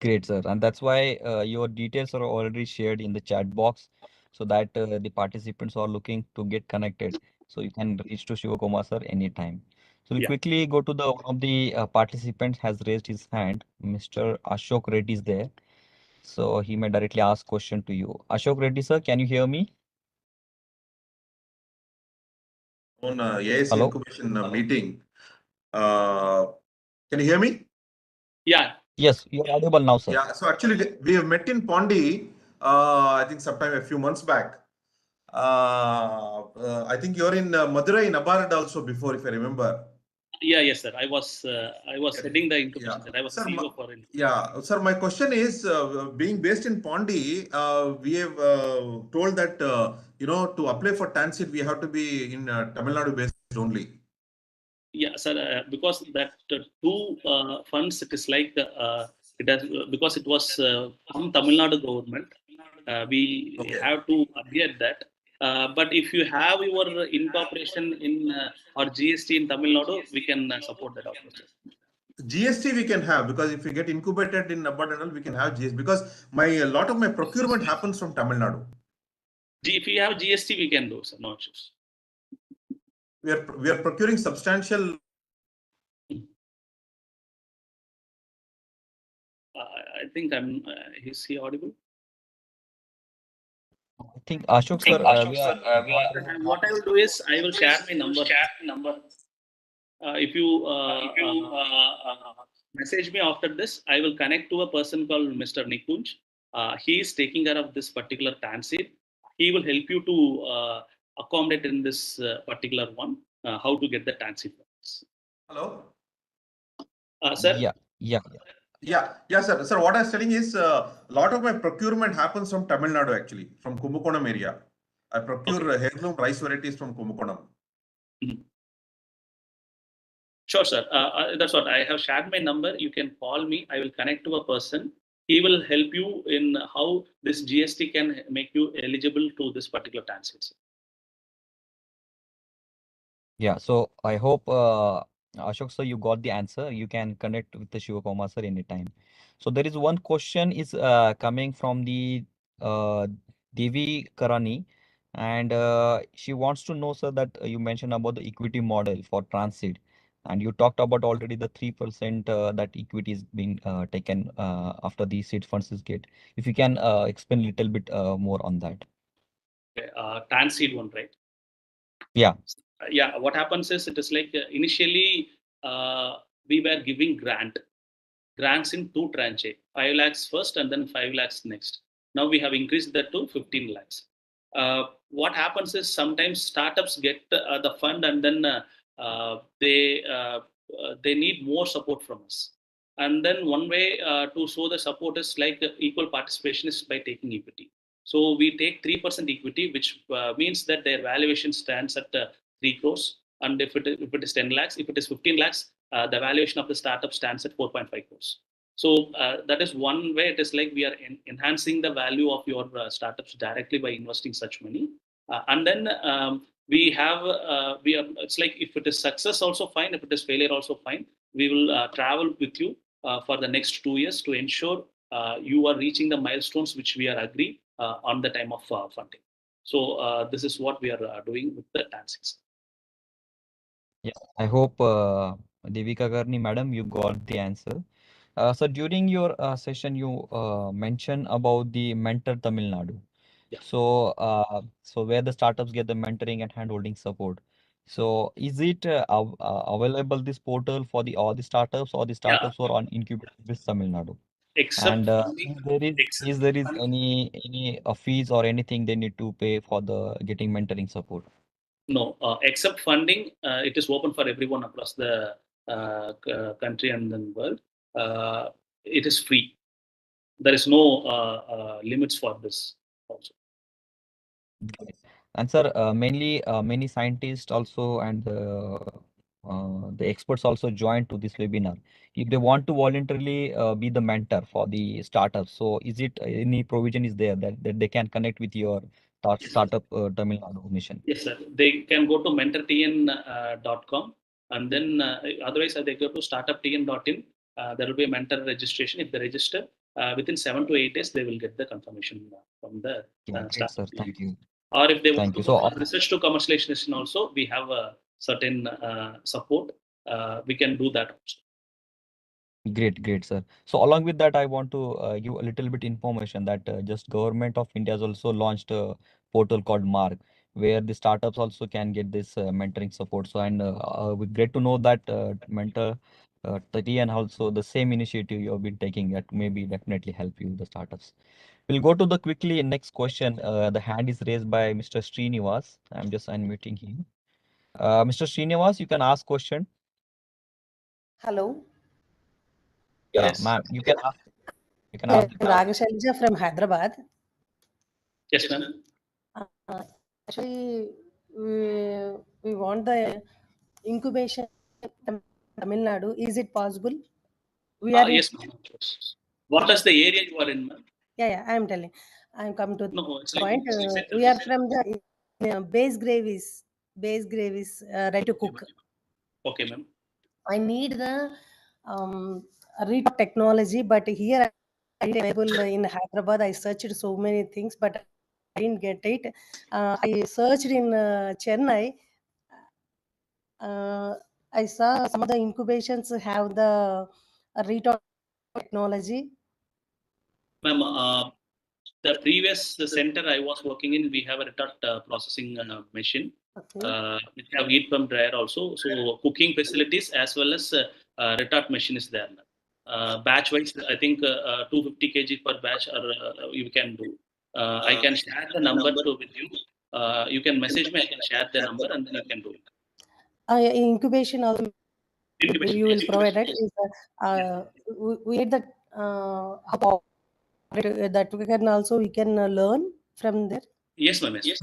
Great, sir. And that's why your details are already shared in the chat box so that the participants are looking to get connected. So you can reach to Shivakumar sir anytime. So we'll Yeah. quickly go to the one of the participants has raised his hand. Mr. Ashok Reddy is there. So he may directly ask question to you. Ashok Reddy, sir, can you hear me? On AIC Hello? incubation meeting. Can you hear me? Yeah. Yes, you're audible now, sir. Yeah. So actually, we have met in Pondi. I think sometime a few months back. I think you're in Madurai in Abarad also before, if I remember. Yeah, yes, sir. I was heading the incubation. Yeah. I was Sir, CEO for it. yeah, sir. My question is, being based in Pondi, we have told that to apply for TANSEED, we have to be in Tamil Nadu based only. Yeah, sir. Because that two funds, it is like it has because it was from Tamil Nadu government. We Okay. have to adhere that. But if you have your incorporation in or GST in Tamil Nadu, we can support that also, sir. GST we can have, because if we get incubated in Abaddanal, we can have GST, because a lot of my procurement happens from Tamil Nadu. If you have GST, we can do, sir. No issues. We are procuring substantial. I think is he audible? I think Ashok sir, What I will do is I will share my number. If you message me after this. I will connect to a person called Mr. Nikunj. He is taking care of this particular transit. He will help you to accommodate in this particular one, how to get the transit. Hello. Sir? Yeah, sir. Sir, what I was telling is a lot of my procurement happens from Tamil Nadu actually, from Kumbakonam area. I procure heirloom rice varieties from Kumbakonam. Sure, sir. That's what I have shared my number. You can call me. I will connect to a person. He will help you in how this GST can make you eligible to this particular transit. Yeah, so I hope Ashok sir, you got the answer. You can connect with the Shivakumar sir anytime. So there is one question is coming from the Devi Karani, and she wants to know, sir, that you mentioned about the equity model for transit, and you talked about already the 3% that equity is being taken after the seed funds is get. If you can explain a little bit more on that. Okay, transit one, right? Yeah. Yeah, what happens is it is like initially we were giving grants in 2 tranches, 5 lakhs first and then 5 lakhs next. Now we have increased that to 15 lakhs. What happens is sometimes startups get the fund and then they need more support from us. And then one way to show the support is like equal participation is by taking equity. So we take 3% equity, which means that their valuation stands at 3 crores. And if it is 10 lakhs, if it is 15 lakhs, the valuation of the startup stands at 4.5 crores. So that is one way. It is like we are enhancing the value of your startups directly by investing such money. And then we have, it's like if it is success also fine, if it is failure also fine, we will travel with you for the next 2 years to ensure you are reaching the milestones which we are agreed on the time of funding. So this is what we are doing with the TANSIs. Yeah, I hope Devika Karni, madam, you got the answer. So during your session, you mentioned about the Mentor Tamil Nadu. Yeah. So where the startups get the mentoring and handholding support. So is it available this portal for the all the startups, or the startups who are on incubated with Tamil Nadu? Except And is there is any fees or anything they need to pay for the getting mentoring support? No, except funding, it is open for everyone across the country and the world. It is free. There is no limits for this also. Great. And sir, mainly many scientists also and the experts also join to this webinar. If they want to voluntarily be the mentor for the startups, so is it any provision is there that they can connect with your startup Tamil Nadu mission? Yes, sir. They can go to mentortn.com and then otherwise they go to startuptn.in. There will be a mentor registration. If they register, within 7 to 8 days, they will get the confirmation from the Great, startup. sir. Thank you. Or if they want Thank to you. go So for research to commercialization also, we have a certain support. We can do that also. great, sir. So along with that, I want to give a little bit information that just Government of India has also launched a portal called Mark, where the startups also can get this mentoring support. So and great to know that mentor 30 and also the same initiative you have been taking that maybe definitely help you the startups. We'll go to the quickly next question. The hand is raised by Mr. Srinivas. I'm just unmuting him. Mr. Srinivas, you can ask question. Hello. Yes. Ma'am, you can ask. You can ask. I'm Ragashalja from Hyderabad. Yes, ma'am. Actually, we want the incubation in Tamil Nadu. Is it possible? We are Yes, ma'am. What is the area you are in, ma'am? Yeah, I am telling. I am come to No, it's the like point. We are from the base gravies. Base gravies ready to cook. Okay, ma'am. I need the retop technology, but here I available in Hyderabad. I searched so many things, but I didn't get it. I searched in Chennai. I saw some of the incubations have the retop technology. Ma'am, the previous center I was working in, we have a retort processing machine. Okay. We have heat pump dryer also. So cooking facilities as well as retort machine is there. batch wise, I think 250 kg per batch, or you can do. I can share the number with you. You can message me. I can share the number, and then you can do it. Incubation also Incubation. you will provide it. We need that that we can learn from there. Yes, ma'am. Yes.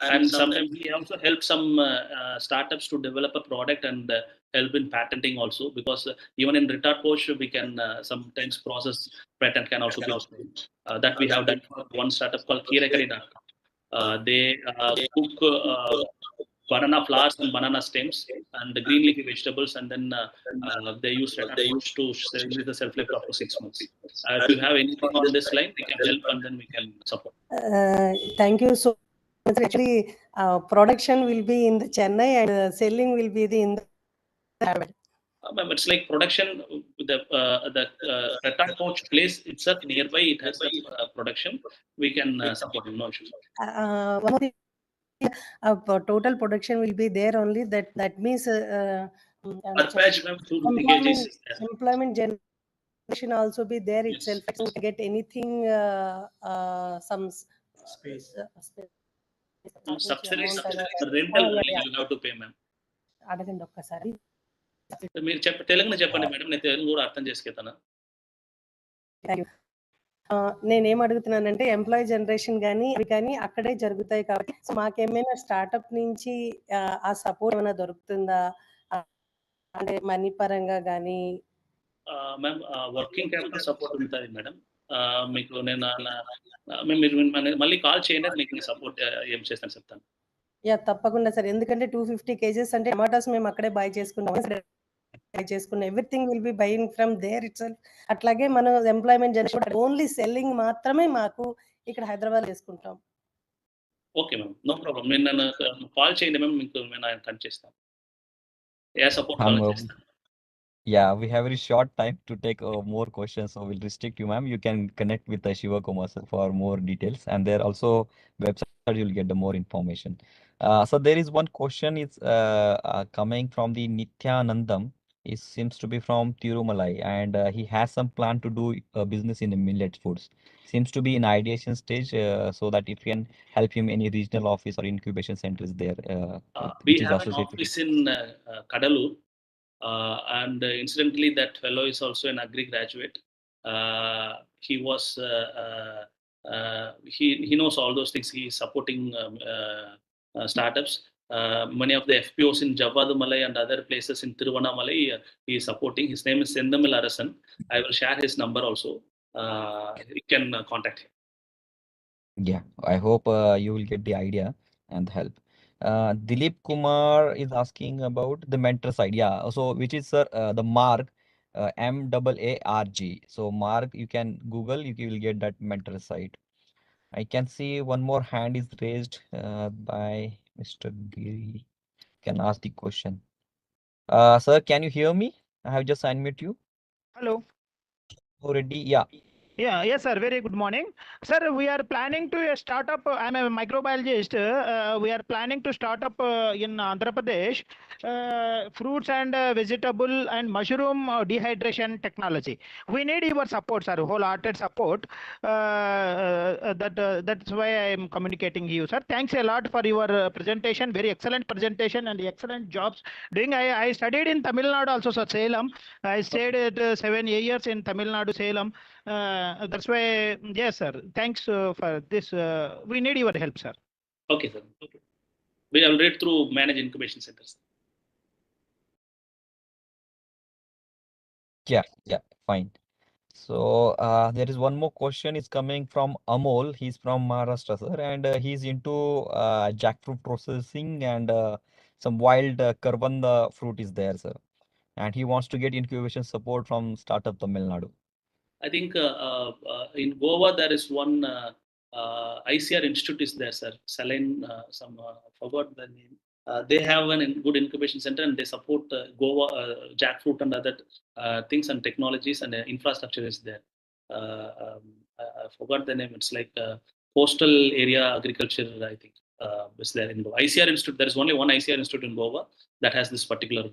And sometimes we also help some startups to develop a product and help in patenting also, because even in retard pouch we can sometimes process patent can also be obtained. That we have done for one startup called Kirakari.com. They cook banana flowers and banana stems and the green leafy vegetables, and then they use retard pouch to increase the shelf life up to 6 months. If you have anything on this line, we can help and then we can support. Thank you so much. Actually, production will be in the Chennai and selling will be in the Hyderabad. It's like production. The retard pouch place itself nearby, it has the production. We can support him, no issues. One of the total production will be there only. That means employment generation also be there itself. To get anything, some space. Subsidies, rental only you have to pay, ma'am. అడగండి ఒక్కసారి. మీరు తెలుగులో చెప్పండి madam, నేను తెలుగు కూడా అర్థం చేసుకుంటాను. నేనేం అడుగుతున్నానంటే ఎంప్లాయీ జనరేషన్ కానీ అక్కడే జరుగుతాయి కాబట్టి మాకేమైనా స్టార్ట్అప్ నుంచి ఆ సపోర్ట్ ఏమైనా దొరుకుతుందా, అంటే మనీ పరంగా కానీ? మ్యామ్ వర్కింగ్ క్యాపిటల్ సపోర్ట్ ఉంటుంది మేడం. మీకు నేను మీరు మళ్ళీ కాల్ చేయండి, మీకు సపోర్ట్ ఏం చేస్తాను చెప్తాను. యా తప్పకుండా సార్, ఎందుకంటే 250 kgs అంటే టమాటాస్ మేము అక్కడే బై చేసుకున్నాం. Everything will be buying from there itself. అట్లాగే మనం ఎంప్లాయ్మెంట్ జనరేషన్ ఓన్లీ సెల్లింగ్ మాత్రమే మాకు ఇక్కడ హైదరాబాద్ చేసుకుంటాం. Okay ma'am, no problem. నేను నన్ను కాల్ చేయండి మ్యామ్, మీకు నేను కనెక్ట్ చేస్తాను. ఏ సపోర్ట్ కాల్ చేస్తాను. Yeah, we have very short time to take more questions, so we'll restrict you, ma'am. You can connect with Shiva Kumar sir for more details, and there also website you'll get the more information. So there is one question is coming from the Nityanandam. It seems to be from Tirumalai, and he has some plan to do business in the millet foods. Seems to be in ideation stage, so that if you can help him, any regional office or incubation centers there. We have an office in Kadalur. And incidentally, that fellow is also an agri graduate. He was he knows all those things. He is supporting startups. Many of the FPOs in Javadumalai and other places in Tiruvannamalai, he is supporting. His name is Sendamil Arasan. I will share his number also. You can contact him. Yeah, I hope you will get the idea and help. Dilip Kumar is asking about the mentor side. Yeah, so which is the Mark, MAARG. So Mark, you can Google, you will get that mentor site. I can see one more hand is raised by Mr. Giri. Can ask the question. Sir, can you hear me? I have just unmuted you. Hello. Already, yeah. Yeah, yes, sir. Very good morning. Sir, we are planning to start up. I'm a microbiologist. We are planning to start up in Andhra Pradesh fruits and vegetable and mushroom dehydration technology. We need your support, sir, wholehearted support. That's why I am communicating you, sir. Thanks a lot for your presentation. Very excellent presentation and excellent jobs doing. I studied in Tamil Nadu also, sir, Salem. I stayed at 7 years in Tamil Nadu, Salem. That's why, yes, sir. Thanks for this. We need your help, sir. Okay, sir. Okay. We will read through manage incubation centers. Yeah, fine. So there is one more question is coming from Amol. He's from Maharashtra, sir, and he's into jackfruit processing and some wild karvanda fruit is there, sir. And he wants to get incubation support from startup Tamil Nadu. I think in Goa there is one ICR institute is there, sir. Saline, forgot the name. They have a good incubation center and they support Goa jackfruit and other things and technologies, and infrastructure is there. I forgot the name. It's like coastal area agriculture, I think, is there in Goa. ICR institute. There is only one ICR institute in Goa that has this particular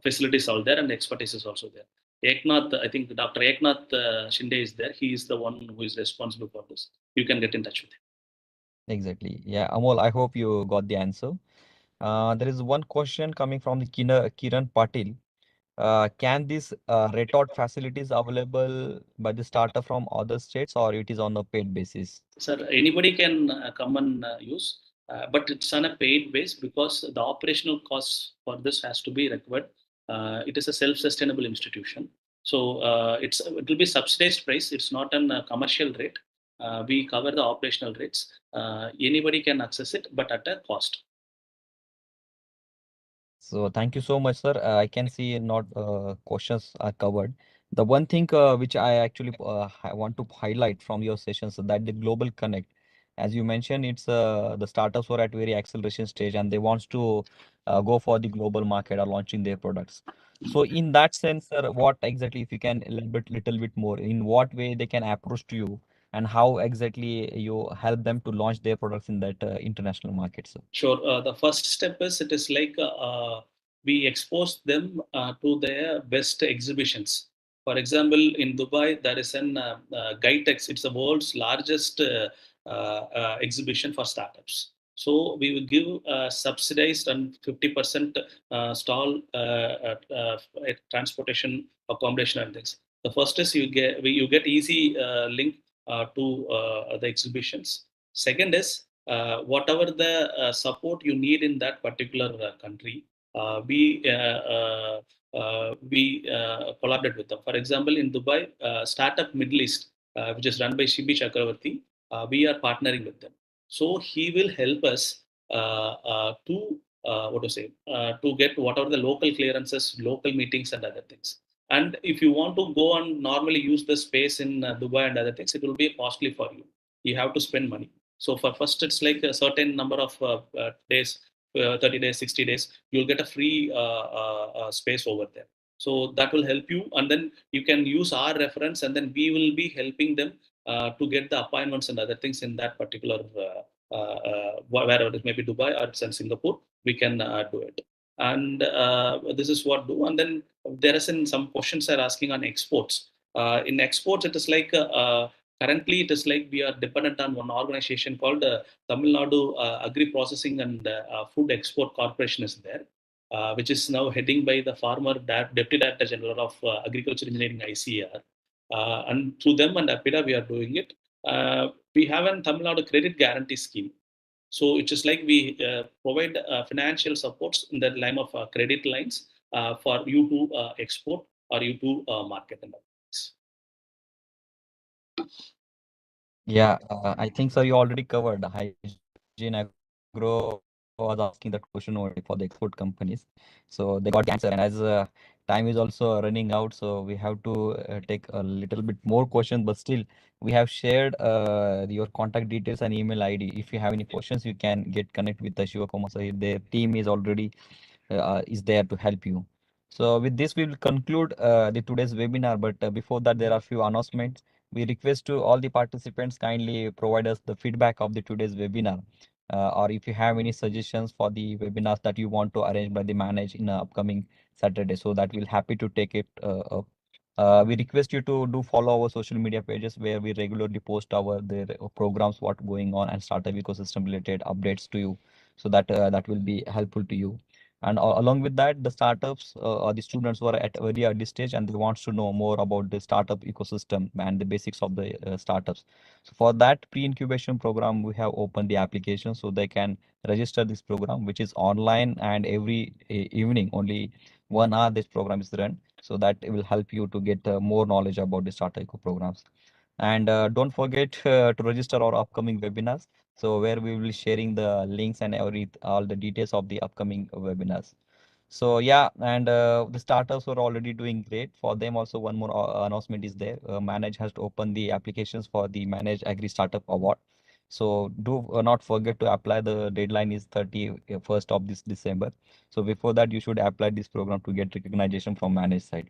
facilities all there, and expertise is also there. Eknath, I think Dr. Eknath Shinde is there. He is the one who is responsible for this. You can get in touch with him. Exactly. Yeah, Amol, I hope you got the answer. There is one question coming from the Kiran Patil. Can these retort facilities available by the startup from other states, or it is on a paid basis? Sir, anybody can come and use, but it's on a paid base because the operational costs for this has to be required. It is a self-sustainable institution. So it will be subsidized price. It's not a commercial rate. We cover the operational rates. Anybody can access it, but at a cost. So thank you so much, sir. I can see not questions are covered. The one thing which I actually want to highlight from your sessions that the global connect, as you mentioned, it's the startups were at very acceleration stage and they wants to go for the global market or launching their products. So in that sense, sir, what exactly, if you can elaborate little bit more, in what way they can approach to you and how exactly you help them to launch their products in that international market, sir? Sure. The first step is it is like we expose them to their best exhibitions. For example, in Dubai, there is an GITEX. It's the world's largest exhibition for startups. So we will give subsidized and 50% stall transportation, accommodation, and things. The first is you get easy link to the exhibitions. Second is whatever the support you need in that particular country, we collaborate with them. For example, in Dubai, Startup Middle East, which is run by Shibi Chakravarti, we are partnering with them. So he will help us to to get whatever the local clearances, local meetings, and other things. And if you want to go and normally use the space in Dubai and other things, it will be costly for you. You have to spend money. So for first, it's like a certain number of days, 30 days, 60 days, you'll get a free space over there. So that will help you. And then you can use our reference and then we will be helping them to get the appointments and other things in that particular, wherever it may be Dubai or it's in Singapore, we can do it. And this is what do. And then there is some questions are asking on exports. In exports, it is like currently, it is like we are dependent on one organization called Tamil Nadu Agri Processing and Food Export Corporation is there, which is now heading by the former Deputy Director General of Agriculture Engineering ICR. And through them and APIDA, we are doing it. We have a Tamil Nadu Credit Guarantee Scheme. So it's just like we provide financial supports in the line of credit lines for you to export or you to market and other things. Yeah, I think so. You already covered Hygiene Agro was asking that question only for the export companies. So they got the answer. And as time is also running out, so we have to take a little bit more questions. But still, we have shared your contact details and email ID. If you have any questions, you can get connect with the Shiva Kumar. So their team is already is there to help you. So with this, we will conclude the today's webinar. But before that, there are a few announcements. We request to all the participants kindly provide us the feedback of the today's webinar. Or if you have any suggestions for the webinars that you want to arrange by the manage in upcoming Saturday, so that we'll happy to take it up. We request you to do follow our social media pages where we regularly post our programs, what going on and startup ecosystem related updates to you, so that that will be helpful to you. And along with that, the startups or the students who are at a very early stage and they wants to know more about the startup ecosystem and the basics of the startups. So for that pre-incubation program, we have opened the application so they can register this program, which is online, and every evening, only 1 hour this program is run. So that it will help you to get more knowledge about the startup eco programs. And don't forget to register our upcoming webinars. So where we will be sharing the links and all the details of the upcoming webinars. So yeah, and the startups were already doing great. For them also, one more announcement is there. Manage has to open the applications for the Manage Agri Startup Award. So do not forget to apply. The deadline is 31st of this December. So before that, you should apply this program to get recognition from Manage side.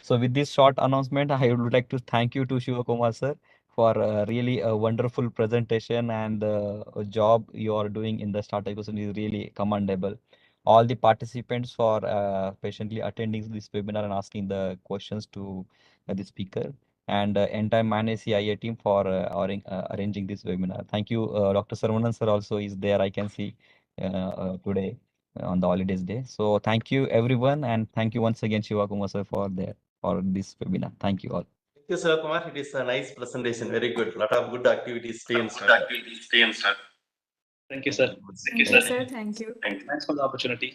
So with this short announcement, I would like to thank you to Shivakumar sir for really a wonderful presentation, and the job you are doing in the startup ecosystem is really commendable. all the participants for patiently attending this webinar and asking the questions to the speaker, and entire MoA&FW team for arranging this webinar. Thank you. Dr. Saravanan sir also is there, I can see today on the holidays day. So thank you everyone, and thank you once again Shiva Kumar sir for this webinar. Thank you all. Thank you, Sir Kumar. It is a nice presentation. Very good. Lot of good activities stay in startup. Thank you, sir. Thank you, sir. Thank you. Thanks for the opportunity.